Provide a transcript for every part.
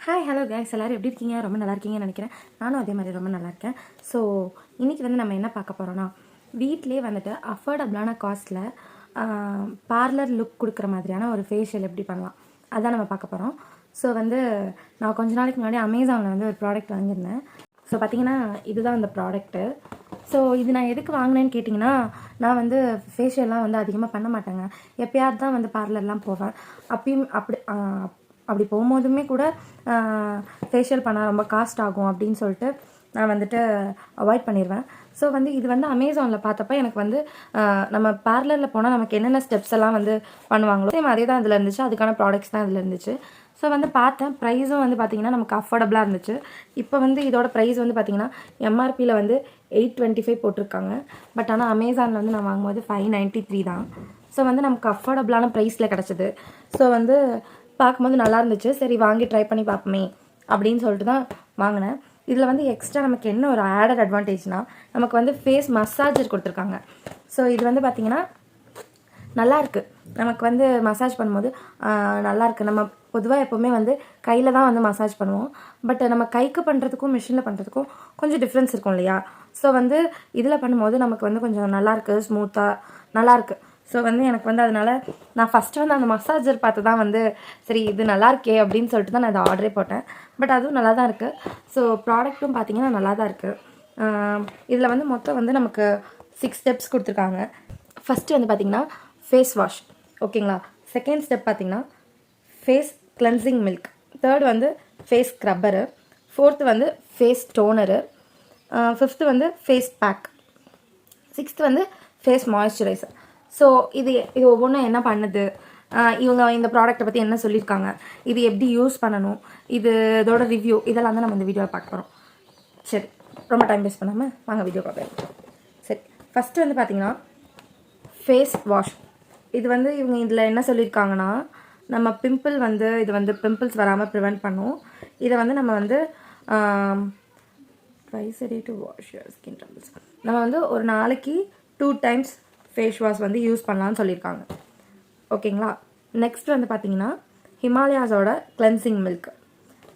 Hi hello guys, எல்லோரும் எப்படி இருக்கீங்க? ரொம்ப நல்லா இருக்கீங்கன்னு நினைக்கிறேன். நானும் அதே மாதிரி ரொம்ப நல்லா இருக்கேன். ஸோ இன்றைக்கி நம்ம என்ன பார்க்க போகிறோன்னா, வீட்டிலே அஃபோர்டபுளான காஸ்ட்டில் பார்லர் லுக் கொடுக்குற மாதிரியான ஒரு ஃபேஷியல் எப்படி பண்ணலாம் அதான் நம்ம பார்க்க போகிறோம். ஸோ நான் கொஞ்ச நாளைக்கு முன்னாடி அமேசானில் ஒரு ப்ராடக்ட் வாங்கியிருந்தேன். ஸோ பார்த்திங்கன்னா இதுதான் அந்த ப்ராடக்ட்டு. ஸோ இது நான் எதுக்கு வாங்கினேன்னு கேட்டிங்கன்னா, நான் ஃபேஷியல்லாம் அதிகமாக பண்ண மாட்டேங்க. எப்போயாவது தான் பார்லர்லாம் போவேன். அப்பயும் அப்படி போகும்போதுமே கூட ஃபேஷியல் பண்ணால் ரொம்ப காஸ்ட் ஆகும் அப்படின்னு சொல்லிட்டு நான் அவாய்ட் பண்ணிடுவேன். ஸோ இது அமேசானில் பார்த்தப்போ எனக்கு நம்ம பார்லரில் போனால் நமக்கு என்னென்ன ஸ்டெப்ஸ் எல்லாம் பண்ணுவாங்களோ சேம் அதே தான் இதில் இருந்துச்சு. அதுக்கான ப்ராடக்ட்ஸ் தான் இதில் இருந்துச்சு. ஸோ பார்த்தேன். ப்ரைஸும் பார்த்திங்கன்னா நமக்கு அஃபோர்டபுளாக இருந்துச்சு. இப்போ இதோட ப்ரைஸ் பார்த்திங்கன்னா எம்ஆர்பியில் 825 போட்டிருக்காங்க. பட் ஆனால் அமேசானில் நான் வாங்கும்போது 593 தான். ஸோ நமக்கு அஃபோர்டபுளான ப்ரைஸில் கிடச்சிது. ஸோ பார்க்கும்போது நல்லா இருந்துச்சு. சரி வாங்கி ட்ரை பண்ணி பார்ப்போமே அப்படின்னு சொல்லிட்டு தான் வாங்கினேன். இதில் எக்ஸ்ட்ரா நமக்கு என்ன ஒரு ஆடட் அட்வான்டேஜ்னால், நமக்கு ஃபேஸ் மசாஜர் கொடுத்துருக்காங்க. ஸோ இது பார்த்திங்கன்னா நல்லாயிருக்கு. நமக்கு மசாஜ் பண்ணும்போது நல்லாயிருக்கு. நம்ம பொதுவாக எப்போவுமே கையில் தான் மசாஜ் பண்ணுவோம். பட் நம்ம கைக்கு பண்ணுறதுக்கும் மிஷினில் பண்ணுறதுக்கும் கொஞ்சம் டிஃப்ரென்ஸ் இருக்கும் இல்லையா? ஸோ இதில் பண்ணும்போது நமக்கு கொஞ்சம் நல்லாயிருக்கு, ஸ்மூத்தாக நல்லாயிருக்கு. ஸோ எனக்கு அதனால் நான் ஃபஸ்ட்டு அந்த மசாஜர் பார்த்து தான் சரி இது நல்லாயிருக்கே அப்படின்னு சொல்லிட்டு தான் நான் அதை ஆர்டரே போட்டேன். பட் அதுவும் நல்லா தான் இருக்குது. ஸோ ப்ராடக்ட்டும் பார்த்திங்கன்னா நல்லா தான் இருக்குது. இதில் மொத்தம் நமக்கு 6 ஸ்டெப்ஸ் கொடுத்துருக்காங்க. ஃபஸ்ட்டு பார்த்திங்கன்னா ஃபேஸ் வாஷ், ஓகேங்களா. செகண்ட் ஸ்டெப் பார்த்திங்கன்னா face cleansing milk. Third face scrubber. Fourth face toner. Fifth face pack. Sixth face moisturiser. So இது ஒவ்வொன்றும் என்ன பண்ணுது, இவங்க இந்த ப்ராடக்ட்டை பற்றி என்ன சொல்லியிருக்காங்க, இது எப்படி யூஸ் பண்ணணும், இதோட ரிவ்யூ, இதெல்லாம் தான் நம்ம இந்த வீடியோவில் பார்க்க போகிறோம். சரி, ரொம்ப டைம் வேஸ்ட் பண்ணாமல் வாங்க வீடியோ பார்க்கலாம். சரி, ஃபஸ்ட்டு பார்த்திங்கன்னா ஃபேஸ் வாஷ். இது இவங்க இதில் என்ன சொல்லியிருக்காங்கன்னா, நம்ம பிம்பிள் இது பிம்பிள்ஸ் வராமல் ப்ரிவெண்ட் பண்ணும். இதை நம்ம twice a day to wash your skin troubles. நம்ம ஒரு நாளைக்கு 2 times ஃபேஸ் வாஷ் யூஸ் பண்ணலான்னு சொல்லியிருக்காங்க, ஓகேங்களா. நெக்ஸ்ட் பார்த்தீங்கன்னா ஹிமாலயாஸோட கிளென்சிங் மில்க்.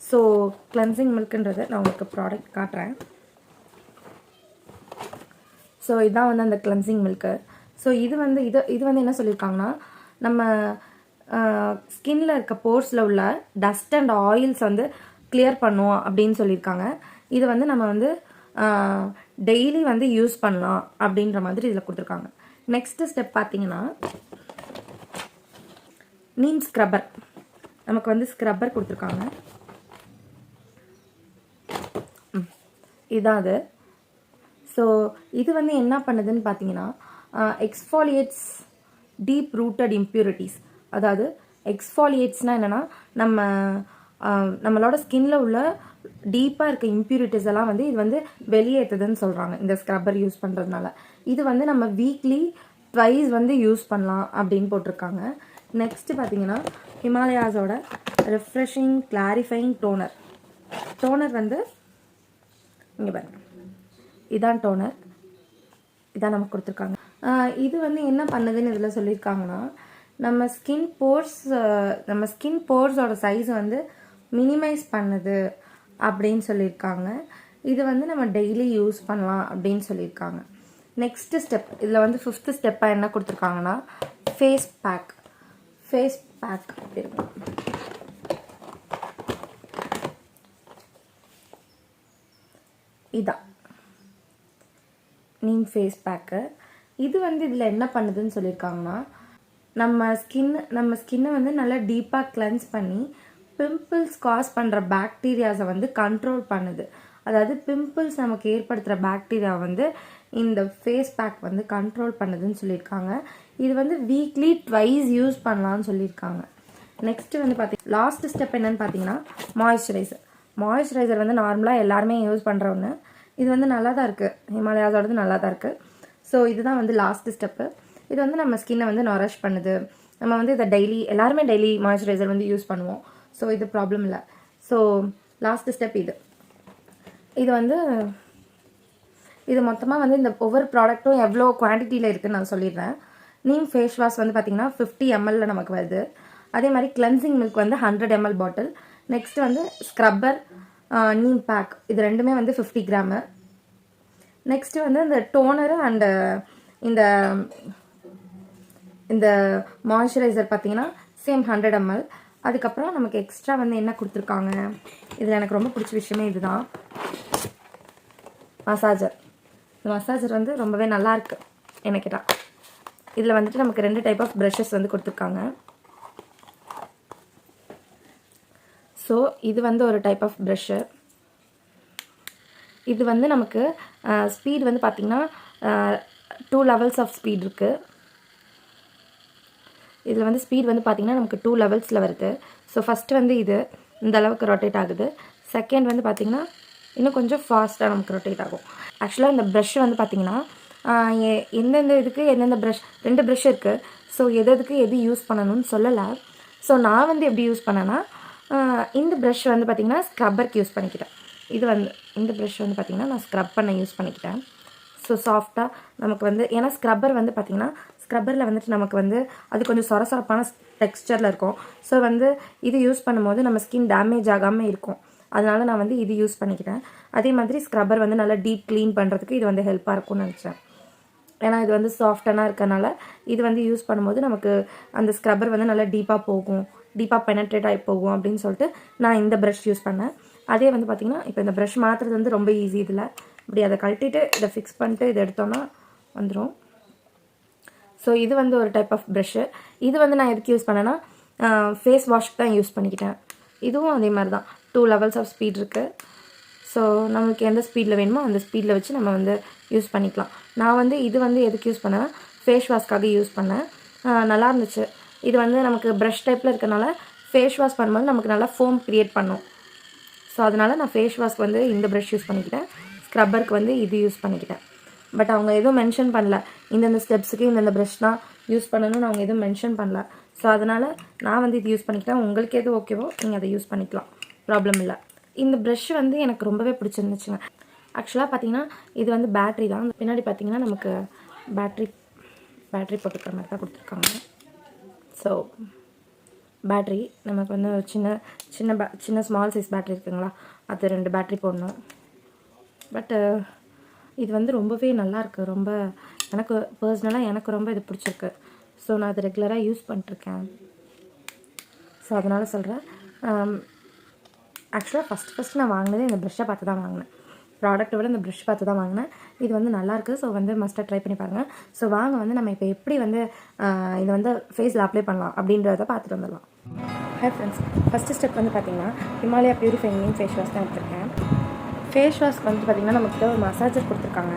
ஸோ கிளென்சிங் மில்க்குன்றது நான் உங்களுக்கு ப்ராடக்ட் காட்டுறேன். ஸோ இதுதான் அந்த கிளென்சிங் மில்க்கு. ஸோ இது என்ன சொல்லியிருக்காங்கன்னா, நம்ம ஸ்கின்னில் இருக்க போர்ஸில் உள்ள டஸ்ட் அண்ட் ஆயில்ஸ் கிளியர் பண்ணும் அப்படின்னு சொல்லியிருக்காங்க. இது நம்ம டெய்லி யூஸ் பண்ணலாம் அப்படின்ற மாதிரி இதில் கொடுத்துருக்காங்க. நெக்ஸ்ட் ஸ்டெப் பார்த்தீங்கன்னா நீம் ஸ்க்ரப்பர். நமக்கு ஸ்க்ரப்பர் கொடுத்துருக்காங்க. இதான் அது. ஸோ இது என்ன பண்ணுதுன்னு பார்த்தீங்கன்னா, எக்ஸ்ஃபாலியேட்ஸ் டீப் ரூட்டட் இம்ப்யூரிட்டிஸ். அதாவது எக்ஸ்ஃபாலியேட்ஸ்னால் என்னென்னா, நம்மளோட ஸ்கின்ல உள்ள டீப்பாக இருக்க இம்ப்யூரிட்டிஸ் எல்லாம் இது வெளியேற்றுதுன்னு சொல்கிறாங்க இந்த ஸ்க்ரப்பர் யூஸ் பண்ணுறதுனால. இது நம்ம வீக்லி ட்வைஸ் யூஸ் பண்ணலாம் அப்படின்னு போட்டிருக்காங்க. நெக்ஸ்ட்டு பார்த்தீங்கன்னா ஹிமாலயாஸோட ரெஃப்ரெஷிங் கிளாரிஃபைங் டோனர். டோனர் இங்கே பாருங்க, இதான் டோனர். இதான் நமக்கு கொடுத்துருக்காங்க. இது என்ன பண்ணுதுன்னு இதில் சொல்லியிருக்காங்கன்னா, நம்ம ஸ்கின் போர்ஸோட சைஸ் மினிமைஸ் பண்ணுது அப்படின்னு சொல்லியிருக்காங்க. இது நம்ம டெய்லி யூஸ் பண்ணலாம் அப்படின்னு சொல்லியிருக்காங்க. நெக்ஸ்ட் ஸ்டெப் இதில் 5th ஸ்டெப்பாக என்ன கொடுத்துருக்காங்கன்னா ஃபேஸ் பேக். ஃபேஸ் பேக் இதான் நீம் ஃபேஸ் பேக்கு. இது இதில் என்ன பண்ணுதுன்னு சொல்லியிருக்காங்கன்னா, நம்ம ஸ்கின்னை நல்லா டீப்பாக கிளென்ஸ் பண்ணி பிம்பிள்ஸ் காஸ் பண்ணுற பாக்டீரியாஸை கண்ட்ரோல் பண்ணுது. அதாவது பிம்பிள்ஸ் நமக்கு ஏற்படுத்துகிற பாக்டீரியா இந்த ஃபேஸ் பேக் கண்ட்ரோல் பண்ணுதுன்னு சொல்லியிருக்காங்க. இது வீக்லி ட்வைஸ் யூஸ் பண்ணலான்னு சொல்லியிருக்காங்க. நெக்ஸ்ட்டு பார்த்தீங்கன்னா லாஸ்ட் ஸ்டெப் என்னன்னு பார்த்தீங்கன்னா மாய்ஸ்சரைசர். மாய்ஸ்சரைசர் நார்மலாக எல்லாருமே யூஸ் பண்ணுற ஒன்று. இது நல்லா தான் இருக்குது. ஹிமாலயாஸோடது நல்லா தான் இருக்குது. ஸோ இதுதான் லாஸ்ட் ஸ்டெப்பு. இது நம்ம ஸ்கின்னை நொரிஷ் பண்ணுது. நம்ம இதை எல்லாருமே டெய்லி மாய்ஸ்சரைசர் யூஸ் பண்ணுவோம். ஸோ இது ப்ராப்ளம் இல்லை. ஸோ லாஸ்ட் ஸ்டெப் இது மொத்தமாக இந்த ஒவ்வொரு ப்ராடக்ட்டும் எவ்வளோ குவான்டிட்டியில் இருக்குதுன்னு நான் சொல்லிடுறேன். நீம் ஃபேஸ் வாஷ் பார்த்திங்கன்னா 50 ml நமக்கு வருது. அதே மாதிரி கிளென்சிங் மில்க் 100 ml பாட்டில். நெக்ஸ்ட் வந்து ஸ்க்ரப்பர், நீம் பேக், இது ரெண்டுமே வந்து 50 கிராமு. நெக்ஸ்ட் வந்து இந்த டோனரு அண்டு இந்த இந்த மாய்ஸ்சரைசர் பார்த்தீங்கன்னா சேம் 100 ml. அதுக்கப்புறம் நமக்கு எக்ஸ்ட்ரா வந்து என்ன கொடுத்துருக்காங்க, இதில் எனக்கு ரொம்ப பிடிச்ச விஷயமே இதுதான், மசாஜர். இந்த மசாஜர் வந்து ரொம்பவே நல்லாயிருக்கு என்ன கேட்டால். இதில் வந்துட்டு நமக்கு 2 டைப் ஆஃப் ப்ரஷஸ் வந்து கொடுத்துருக்காங்க. ஸோ இது வந்து ஒரு டைப் ஆஃப் ப்ரஷ்ஷு. இது வந்து நமக்கு ஸ்பீட் வந்து பார்த்திங்கன்னா 2 levels ஆஃப் ஸ்பீட் இருக்குது. இதில் வந்து ஸ்பீட் வந்து பார்த்திங்கன்னா நமக்கு 2 levelsல வருது. ஸோ ஃபஸ்ட்டு வந்து இது இந்த அளவுக்கு ரொட்டேட் ஆகுது. செகண்ட் வந்து பார்த்திங்கன்னா இன்னும் கொஞ்சம் ஃபாஸ்ட்டாக நமக்கு ரொட்டேட் ஆகும். ஆக்சுவலாக இந்த ப்ரஷ் வந்து பார்த்திங்கன்னா எந்தெந்த இதுக்கு எந்தெந்த ப்ரஷ், 2 ப்ரஷ் இருக்குது. ஸோ எதுக்கு எது யூஸ் பண்ணணும்னு சொல்லலை. ஸோ நான் வந்து எப்படி யூஸ் பண்ணேன்னா, இந்த ப்ரஷ் வந்து பார்த்திங்கன்னா ஸ்க்ரப்பருக்கு யூஸ் பண்ணிக்கிட்டேன். இது வந்து இந்த ப்ரஷ் வந்து பார்த்திங்கன்னா நான் ஸ்க்ரப் பண்ண யூஸ் பண்ணிக்கிட்டேன். ஸோ சாஃப்டாக நமக்கு வந்து, ஏன்னா ஸ்க்ரப்பர் வந்து பார்த்திங்கன்னா ஸ்க்ரப்பரில் வந்துட்டு நமக்கு வந்து அது கொஞ்சம் சொரசொரப்பான டெக்ஸ்டரில் இருக்கும். ஸோ வந்து இது யூஸ் பண்ணும்போது நம்ம ஸ்கின் டேமேஜ் ஆகாமல் இருக்கும். அதனால நான் வந்து இது யூஸ் பண்ணிக்கிட்டேன். அதே மாதிரி ஸ்க்ரப்பர் வந்து நல்லா டீப் க்ளீன் பண்ணுறதுக்கு இது வந்து ஹெல்ப்பாக இருக்கும்னு நினச்சேன். ஏன்னா இது வந்து சாஃப்டாக இருக்கனால இது வந்து யூஸ் பண்ணும்போது நமக்கு அந்த ஸ்க்ரப்பர் வந்து நல்லா டீப்பாக போகும், டீப்பாக பெனட்ரேட் ஆகி போகும் அப்படின்னு சொல்லிட்டு நான் இந்த ப்ரஷ் யூஸ் பண்ணேன். அதே வந்து பார்த்திங்கன்னா இப்போ இந்த ப்ரஷ் மாற்றுறது வந்து ரொம்ப ஈஸி. இதில் இப்படி அதை கழட்டிட்டு இதை ஃபிக்ஸ் பண்ணிட்டு இதை எடுத்தோன்னா வந்துடும். ஸோ இது வந்து ஒரு டைப் ஆஃப் ப்ரஷ்ஷு. இது வந்து நான் எதுக்கு யூஸ் பண்ணேன்னா ஃபேஸ் வாஷ்க்கு தான் யூஸ் பண்ணிக்கிட்டேன். இதுவும் அதே மாதிரி தான் 2 levels ஆஃப் ஸ்பீட் இருக்குது. ஸோ நம்மளுக்கு எந்த ஸ்பீடில் வேணுமோ அந்த ஸ்பீடில் வச்சு நம்ம வந்து யூஸ் பண்ணிக்கலாம். நான் வந்து இது வந்து எதுக்கு யூஸ் பண்ணேன்னா ஃபேஸ் வாஷ்க்காக யூஸ் பண்ணேன். நல்லா இருந்துச்சு. இது வந்து நமக்கு ப்ரஷ் டைப்பில் இருக்கனால ஃபேஸ் வாஷ் பண்ணும்போது நமக்கு நல்லா ஃபோம் க்ரியேட் பண்ணும். ஸோ அதனால் நான் ஃபேஸ் வாஷ்க்கு வந்து இந்த ப்ரஷ் யூஸ் பண்ணிக்கிட்டேன். ஸ்க்ரப்பருக்கு வந்து இது யூஸ் பண்ணிக்கிட்டேன். பட் அவங்க எதுவும் மென்ஷன் பண்ணல, இந்தந்த ஸ்டெப்ஸுக்கு இந்தந்த ப்ரஷ் தான் யூஸ் பண்ணணும்னு அவங்க எதுவும் மென்ஷன் பண்ணல. ஸோ அதனால் நான் வந்து இது யூஸ் பண்ணிக்கிட்டேன். உங்களுக்கு எது ஓகேவோ நீங்கள் அதை யூஸ் பண்ணிக்கலாம், ப்ராப்ளம் இல்லை. இந்த ப்ரஷ் வந்து எனக்கு ரொம்பவே பிடிச்சிருந்துச்சுங்க. ஆக்சுவலாக பார்த்தீங்கன்னா இது வந்து பேட்ரி தான். பின்னாடி பார்த்தீங்கன்னா நமக்கு பேட்ரி போட்டுக்கிற மாதிரி தான் கொடுத்துருக்காங்க. ஸோ பேட்ரி நமக்கு வந்து சின்ன ஸ்மால் சைஸ் பேட்ரி இருக்குங்களா, அது 2 பேட்ரி போடணும். பட்டு இது வந்து ரொம்பவே நல்லாயிருக்கு. ரொம்ப எனக்கு பர்சனலாக எனக்கு ரொம்ப இது பிடிச்சிருக்கு. ஸோ நான் அது ரெகுலராக யூஸ் பண்ணிட்டுருக்கேன். ஸோ அதனால் சொல்கிறேன். ஆக்சுவலாக ஃபஸ்ட்டு நான் வாங்கினதே இந்த ப்ரஷ்ஷை பார்த்து தான் வாங்கினேன். ப்ராடக்ட்டை விட இந்த ப்ரஷ் பார்த்து தான் வாங்கினேன். இது வந்து நல்லாயிருக்கு. ஸோ வந்து மஸ்ட்டாக ட்ரை பண்ணி பாருங்கள். ஸோ வாங்க வந்து நம்ம இப்போ எப்படி வந்து இதை வந்து ஃபேஸில் அப்ளை பண்ணலாம் அப்படின்றத பார்த்துட்டு வந்துடலாம். ஹாய் ஃப்ரெண்ட்ஸ், ஃபஸ்ட்டு ஸ்டெப் வந்து பார்த்திங்கன்னா Himalaya purifying neem face wash தான் எடுத்திருக்கேன். ஃபேஸ் வாஷ்க்கு வந்து பார்த்திங்கன்னா நம்மக்கிட்ட ஒரு மசாஜர் கொடுத்துருக்காங்க.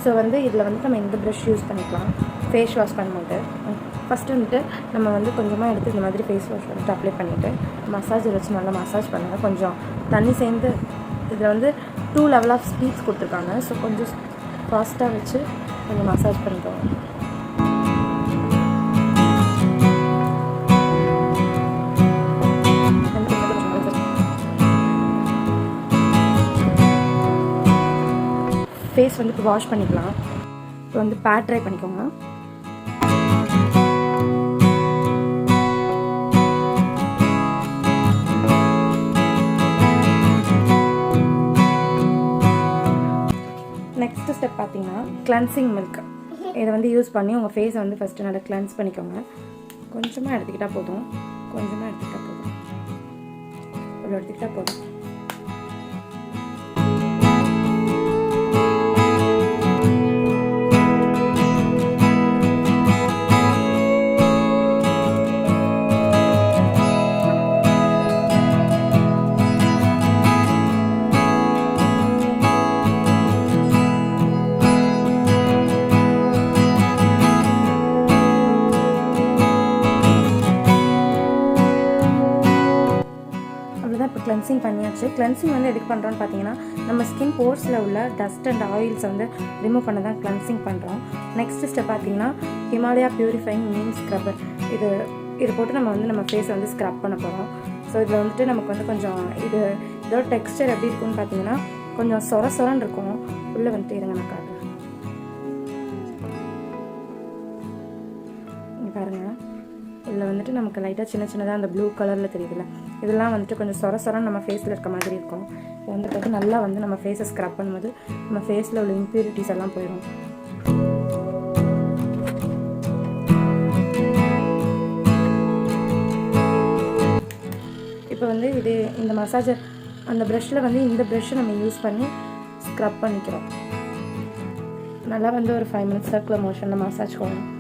ஸோ வந்து இதில் வந்து நம்ம இந்த ப்ரஷ் யூஸ் பண்ணிக்கலாம் ஃபேஸ் வாஷ் பண்ணும்போது. ஃபஸ்ட்டு வந்துட்டு நம்ம வந்து கொஞ்சமாக எடுத்து இந்த மாதிரி ஃபேஸ் வாஷ் வந்துட்டு அப்ளை பண்ணிவிட்டு மசாஜர் வச்சு நல்லா மசாஜ் பண்ணுங்கள். கொஞ்சம் தண்ணி சேர்ந்து இதில் வந்து 2 level ஆஃப் ஸ்பீட்ஸ் கொடுத்துருக்காங்க. ஸோ கொஞ்சம் ஃபாஸ்ட்டாக வச்சு கொஞ்சம் மசாஜ் பண்ணிக்கோங்க. ஃபேஸ் வந்து இப்போ வாஷ் பண்ணிக்கலாம். இப்போ வந்து பேட் ட்ரை பண்ணிக்கோங்க. நெக்ஸ்ட் ஸ்டெப் பார்த்தீங்கன்னா கிளென்சிங் மில்க். இதை வந்து யூஸ் பண்ணி உங்கள் ஃபேஸை வந்து ஃபஸ்ட்டு நல்லா கிளென்ஸ் பண்ணிக்கோங்க. கொஞ்சமாக எடுத்துக்கிட்டால் போதும். இவ்வளோ எடுத்துக்கிட்டால் போதும். இப்போ கிளென்சிங் பண்ணியாச்சு. கிளென்சிங் வந்து எதுக்கு பண்ணுறோன்னு பார்த்தீங்கன்னா நம்ம ஸ்கின் போர்ஸில் உள்ள டஸ்ட் அண்ட் ஆயில்ஸை வந்து ரிமூவ் பண்ண தான் கிளென்சிங் பண்ணுறோம். நெக்ஸ்ட் ஸ்டெப் பார்த்தீங்கன்னா ஹிமாலயா பியூரிஃபைங் நீம் ஸ்க்ரப்பர். இது போட்டு நம்ம வந்து நம்ம ஃபேஸை வந்து ஸ்க்ரப் பண்ண போகிறோம். ஸோ இதில் வந்துட்டு நமக்கு வந்து கொஞ்சம் இதோட டெக்ஸ்டர் எப்படி இருக்குன்னு பார்த்தீங்கன்னா கொஞ்சம் சொரன்னு இருக்கும். உள்ளே வந்துட்டு இருங்க நான் காட்டுறேன். இங்கே பாருங்கள், இதில் வந்துட்டு நமக்கு லைட்டாக சின்ன சின்னதாக அந்த ப்ளூ கலரில் தெரியுதுல்ல, இதெல்லாம் வந்துட்டு கொஞ்சம் சொரம் நம்ம ஃபேஸில் இருக்க மாதிரி இருக்கும். இது வந்துட்டு நல்லா வந்து நம்ம ஃபேஸை ஸ்க்ரப் பண்ணும்போது நம்ம ஃபேஸில் உள்ள இம்ப்யூரிட்டிஸ் எல்லாம் போயிடும். இப்போ வந்து இது இந்த மசாஜர் அந்த ப்ரஷ்ஷில் வந்து இந்த ப்ரஷ்ஷை நம்ம யூஸ் பண்ணி ஸ்க்ரப் பண்ணிக்கிறோம். நல்லா வந்து ஒரு 5 minutes சர்க்குலர் மோஷனில் மசாஜ் பண்ணணும்.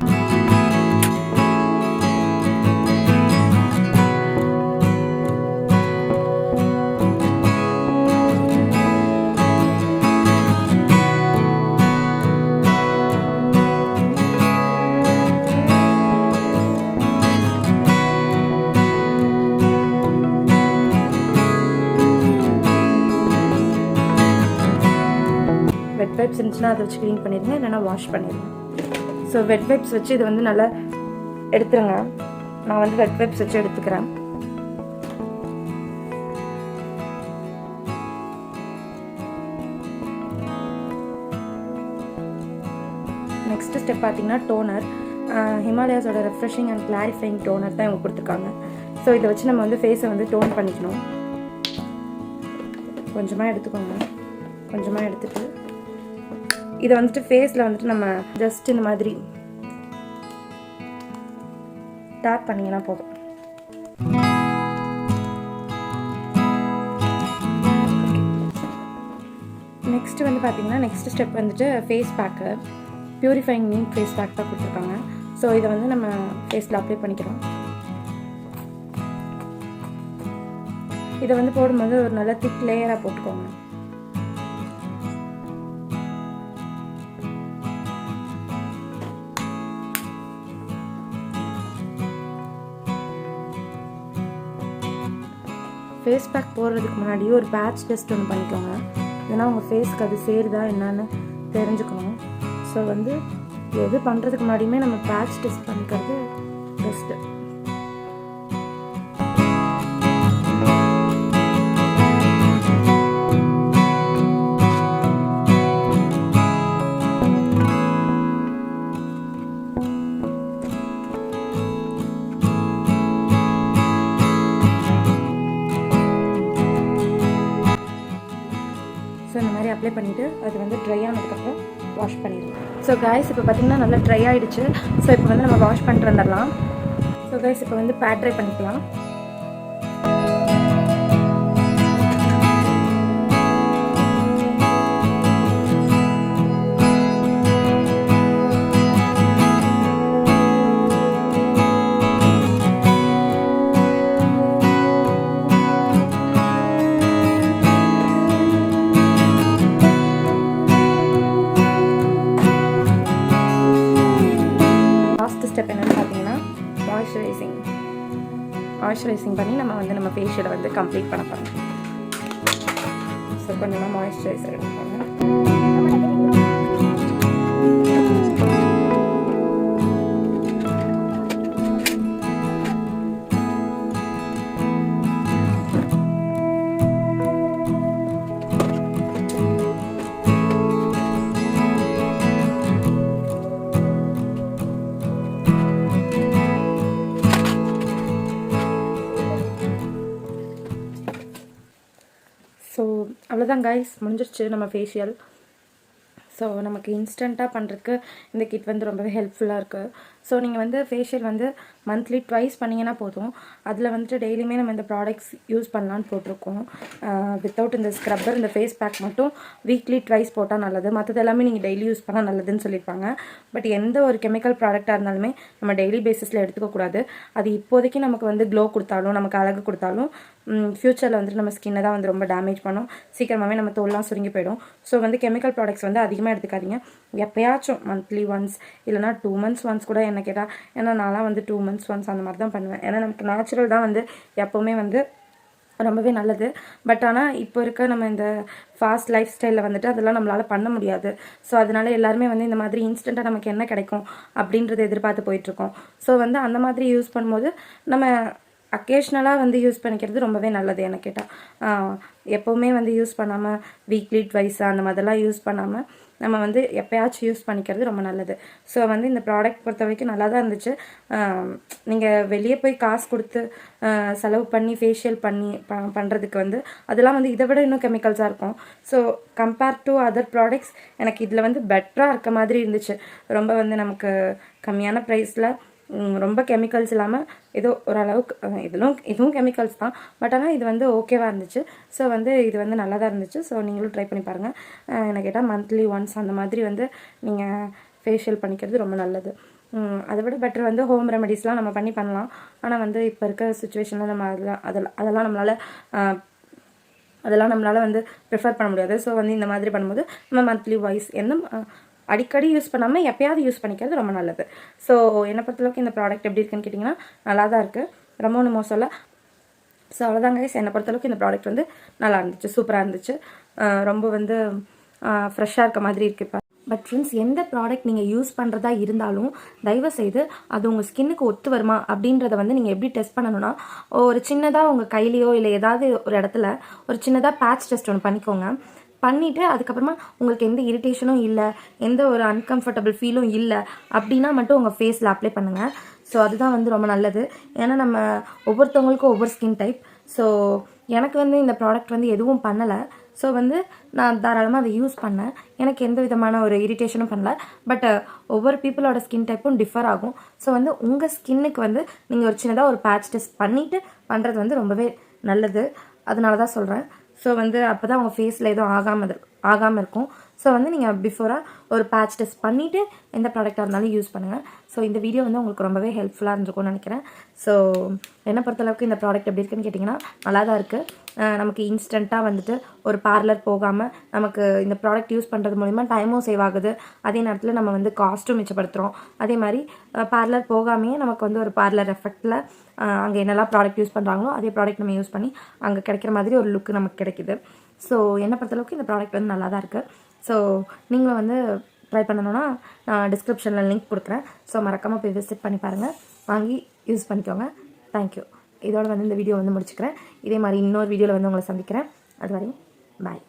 வெட் வைப்ஸ் இருந்துச்சுன்னா அதை வச்சு க்ளீன் பண்ணிடுங்க, இல்லைனா வாஷ் பண்ணிடுங்க. ஸோ வெட் வைப்ஸ் வச்சு இது வந்து நல்லா எடுத்துருங்க. நான் வந்து வெட் வைப்ஸ் வச்சு எடுத்துக்கிறேன். நெக்ஸ்ட் ஸ்டெப் பார்த்தீங்கன்னா டோனர். ஹிமாலயாஸோட ரெஃப்ரெஷிங் அண்ட் கிளாரிஃபைங் டோனர் தான் இவங்க கொடுத்துருக்காங்க. ஸோ இதை வச்சு நம்ம வந்து ஃபேஸை வந்து டோன் பண்ணிக்கணும். கொஞ்சமாக எடுத்துக்கோங்க. கொஞ்சமாக எடுத்துகிட்டு இதை வந்துட்டு ஃபேஸில் வந்துட்டு நம்ம ஜஸ்ட் இந்த மாதிரி டேப் பண்ணிங்கன்னா போதும். நெக்ஸ்ட் வந்து பார்த்தீங்கன்னா நெக்ஸ்ட் ஸ்டெப் வந்துட்டு face pack. Purifying neem face pack தான் கொடுத்துருக்காங்க. ஸோ இதை வந்து நம்ம ஃபேஸில் அப்ளை பண்ணிக்கிறோம். இதை வந்து போடும்போது ஒரு நல்ல திக் லேயராக போட்டுக்கோங்க. ஃபேஸ் பேக் போடுறதுக்கு முன்னாடி ஒரு பேட்ச் டெஸ்ட் ஒன்று பண்ணிக்கோங்க. ஏன்னா உங்கள் ஃபேஸ்க்கு அது சேருதா என்னன்னு தெரிஞ்சுக்கணும். ஸோ வந்து எது பண்ணுறதுக்கு முன்னாடியுமே நம்ம பேட்ச் டெஸ்ட் பண்ணிக்கிறது பெஸ்ட்டு. ஸோ இந்த மாதிரி அப்ளை பண்ணிவிட்டு அது வந்து ட்ரை ஆனதுக்கப்புறம் வாஷ் பண்ணிடுவோம். ஸோ கைஸ் இப்போ பார்த்திங்கன்னா நல்லா ட்ரை ஆகிடுச்சு. ஸோ இப்போ வந்து நம்ம வாஷ் பண்ணிட்டு வந்துடலாம். ஸோ கைஸ் இப்போ வந்து பேட் ட்ரை பண்ணிக்கலாம். ஸ்டெப் என்னென்னு பார்த்தீங்கன்னா மாய்ஸ்சரைசிங் பண்ணி நம்ம வந்து நம்ம ஃபேஷியலை வந்து கம்ப்ளீட் பண்ண போகிறோம். ஸோ கொஞ்சமாக மாய்ஸ்சரைசர் எடுத்துக்கோங்க. ஸோ அவ்வளோதான் கைஸ், முடிஞ்சிருச்சு நம்ம ஃபேஷியல். ஸோ நமக்கு இன்ஸ்டண்ட்டாக பண்ணுறதுக்கு இந்த கிட் வந்து ரொம்பவே ஹெல்ப்ஃபுல்லாக இருக்குது. ஸோ நீங்கள் வந்து ஃபேஷியல் வந்து மந்த்லி ட்வைஸ் பண்ணிங்கன்னா போதும். அதில் வந்துட்டு டெய்லியுமே நம்ம இந்த ப்ராடக்ட்ஸ் யூஸ் பண்ணலான்னு போட்டிருக்கோம். வித்தவுட் இந்த ஸ்க்ரப்பர், இந்த ஃபேஸ் பேக் மட்டும் வீக்லி ட்வைஸ் போட்டால் நல்லது. மற்றது எல்லாமே நீங்கள் டெய்லி யூஸ் பண்ணால் நல்லதுன்னு சொல்லியிருப்பாங்க. பட் எந்த ஒரு கெமிக்கல் ப்ராடக்டாக இருந்தாலுமே நம்ம டெய்லி பேசிஸில் எடுத்துக்கக்கூடாது. அது இப்போதைக்கு நமக்கு வந்து க்ளோ கொடுத்தாலும் நமக்கு அழகு கொடுத்தாலும் ஃப்யூச்சரில் வந்துட்டு நம்ம ஸ்கின்னை தான் வந்து ரொம்ப டேமேஜ் பண்ணும். சீக்கிரமாகவே நம்ம தோல்லாம் சுருங்கி போயிடும். ஸோ வந்து கெமிக்கல் ப்ராடக்ட்ஸ் வந்து அதிகமாக எடுத்துக்காதீங்க. எப்போயாச்சும் மந்த்லி ஒன்ஸ் இல்லைனா 2 months ஒன்ஸ் கூட என்ன கேட்டால், ஏன்னா நான்லாம் வந்து 2 months ஒன்ஸ் அந்த மாதிரி தான் பண்ணுவேன். ஏன்னா நமக்கு நேச்சுரல் தான் வந்து எப்போவுமே வந்து ரொம்பவே நல்லது. பட் ஆனால் இப்போ இருக்க நம்ம இந்த ஃபாஸ்ட் லைஃப் ஸ்டைலில் வந்துட்டு அதெல்லாம் நம்மளால் பண்ண முடியாது. ஸோ அதனால எல்லாருமே வந்து இந்த மாதிரி இன்ஸ்டண்ட்டாக நமக்கு என்ன கிடைக்கும் அப்படின்றத எதிர்பார்த்து போயிட்டுருக்கோம். ஸோ வந்து அந்த மாதிரி யூஸ் பண்ணும்போது நம்ம அக்கேஷ்னலாக வந்து யூஸ் பண்ணிக்கிறது ரொம்பவே நல்லது. எனக்கு கேட்டால் எப்போவுமே வந்து யூஸ் பண்ணாமல் வீக்லி ட்வைஸ் அந்த மாதிரிலாம் யூஸ் பண்ணாமல் நம்ம வந்து எப்போயாச்சும் யூஸ் பண்ணிக்கிறது ரொம்ப நல்லது. ஸோ வந்து இந்த ப்ராடக்ட் பொறுத்த வரைக்கும் நல்லா தான் இருந்துச்சு. நீங்கள் வெளியே போய் காசு கொடுத்து செலவு பண்ணி ஃபேஷியல் பண்ணி பண்ணுறதுக்கு வந்து அதெல்லாம் வந்து இதை விட இன்னும் கெமிக்கல்ஸாக இருக்கும். So compare to other products எனக்கு இதில் வந்து பெட்டராக இருக்க மாதிரி இருந்துச்சு. ரொம்ப வந்து நமக்கு கம்மியான ப்ரைஸில் ரொம்ப கெமிக்கல்ஸ் இல்லாமல் ஏதோ ஓரளவுக்கு இதுவும் கெமிக்கல்ஸ் தான், பட் ஆனால் இது வந்து ஓகேவாக இருந்துச்சு. ஸோ வந்து இது வந்து நல்லா தான் இருந்துச்சு. ஸோ நீங்களும் ட்ரை பண்ணி பாருங்கள். என்ன கேட்டால் மந்த்லி ஒன்ஸ் அந்த மாதிரி வந்து நீங்கள் ஃபேஷியல் பண்ணிக்கிறது ரொம்ப நல்லது. அதை விட பெட்டர் வந்து ஹோம் ரெமெடிஸ்லாம் நம்ம பண்ணலாம். ஆனால் வந்து இப்போ இருக்க சுச்சுவேஷனில் நம்ம அதெல்லாம் நம்மளால் வந்து ப்ரிஃபர் பண்ண முடியாது. ஸோ வந்து இந்த மாதிரி பண்ணும்போது நம்ம மந்த்லி வைஸ் அடிக்கடி யூஸ் பண்ணாமல் எப்போயாவது யூஸ் பண்ணிக்கிறது ரொம்ப நல்லது. ஸோ என்னை பொறுத்தளவுக்கு இந்த ப்ராடக்ட் எப்படி இருக்குன்னு கேட்டிங்கன்னா நல்லா தான் இருக்குது, ரொம்ப ஒன்றும் மோசம் இல்லை. ஸோ அவ்வளோதாங்க கைஸ், என்னை பொறுத்தளவுக்கு இந்த ப்ராடக்ட் வந்து நல்லா இருந்துச்சு, சூப்பராக இருந்துச்சு. ரொம்ப வந்து ஃப்ரெஷ்ஷாக இருக்க மாதிரி இருக்குது இப்போ. பட் ஃப்ரெண்ட்ஸ், எந்த ப்ராடக்ட் நீங்கள் யூஸ் பண்ணுறதா இருந்தாலும் தயவுசெய்து அது உங்கள் ஸ்கின்னுக்கு ஒத்து வருமா அப்படின்றத வந்து நீங்கள் எப்படி டெஸ்ட் பண்ணணும்னா, ஒரு சின்னதாக உங்கள் கையிலையோ இல்லை ஏதாவது ஒரு இடத்துல ஒரு சின்னதாக பேட்ச் டெஸ்ட் ஒன்று பண்ணிக்கோங்க. பண்ணிவிட்டு அதுக்கப்புறமா உங்களுக்கு எந்த இரிட்டேஷனும் இல்லை, எந்த ஒரு அன்கம்ஃபர்டபுள் ஃபீலும் இல்லை அப்படின்னா மட்டும் உங்கள் ஃபேஸில் அப்ளை பண்ணுங்கள். ஸோ அதுதான் வந்து ரொம்ப நல்லது. ஏன்னா நம்ம ஒவ்வொருத்தவங்களுக்கும் ஒவ்வொரு ஸ்கின் டைப். ஸோ எனக்கு வந்து இந்த ப்ராடக்ட் வந்து எதுவும் பண்ணலை. ஸோ வந்து நான் தாராளமாக அதை யூஸ் பண்ணேன், எனக்கு எந்த விதமான ஒரு இரிட்டேஷனும் பண்ணல. பட் ஒவ்வொரு பீப்புளோட ஸ்கின் டைப்பும் டிஃபர் ஆகும். ஸோ வந்து உங்கள் ஸ்கின்னுக்கு வந்து நீங்கள் ஒரு சின்னதாக ஒரு பேட்ச் டெஸ்ட் பண்ணிவிட்டு பண்ணுறது வந்து ரொம்பவே நல்லது. அதனால தான் சொல்கிறேன். ஸோ வந்து அப்போ தான் உங்கள் ஃபேஸில் எதுவும் ஆகாமல் இருக்கும். ஸோ வந்து நீங்கள் பிஃபோராக ஒரு பேட்ச் டெஸ்ட் பண்ணிவிட்டு எந்த ப்ராடக்டாக இருந்தாலும் யூஸ் பண்ணுங்கள். ஸோ இந்த வீடியோ வந்து உங்களுக்கு ரொம்பவே ஹெல்ப்ஃபுல்லாக இருந்திருக்கும்னு நினைக்கிறேன். ஸோ என்னை பொறுத்தளவுக்கு இந்த ப்ராடக்ட் எப்படி இருக்குன்னு கேட்டிங்கன்னா நல்லா தான் இருக்குது. நமக்கு இன்ஸ்டண்ட்டாக வந்துட்டு ஒரு பார்லர் போகாமல் நமக்கு இந்த ப்ராடக்ட் யூஸ் பண்ணுறது மூலிமா டைமும் சேவ் ஆகுது. அதே நேரத்தில் நம்ம வந்து காஸ்ட்டும் மிச்சப்படுத்துகிறோம். அதே மாதிரி பார்லர் போகாமையே நமக்கு வந்து ஒரு பார்லர் எஃபெக்டில் அங்கே என்னெல்லாம் ப்ராடக்ட் யூஸ் பண்ணுறாங்களோ அதே ப்ராடக்ட் நம்ம யூஸ் பண்ணி அங்கே கிடைக்கிற மாதிரி ஒரு லுக்கு நமக்கு கிடைக்குது. ஸோ என்னை பொறுத்தளவுக்கு இந்த ப்ராடக்ட் வந்து நல்லா தான் இருக்குது. ஸோ நீங்களும் வந்து ட்ரை பண்ணணுன்னா நான் டிஸ்கிரிப்ஷனில் லிங்க் கொடுக்குறேன். ஸோ மறக்காமல் போய் விசிட் பண்ணி பாருங்கள், வாங்கி யூஸ் பண்ணிக்கோங்க. தேங்க்யூ. இதோட வந்து இந்த வீடியோ வந்து முடிச்சுக்கிறேன். இதே மாதிரி இன்னொரு வீடியோவில் வந்து உங்களை சந்திக்கிறேன். அது வரையும் பாய்.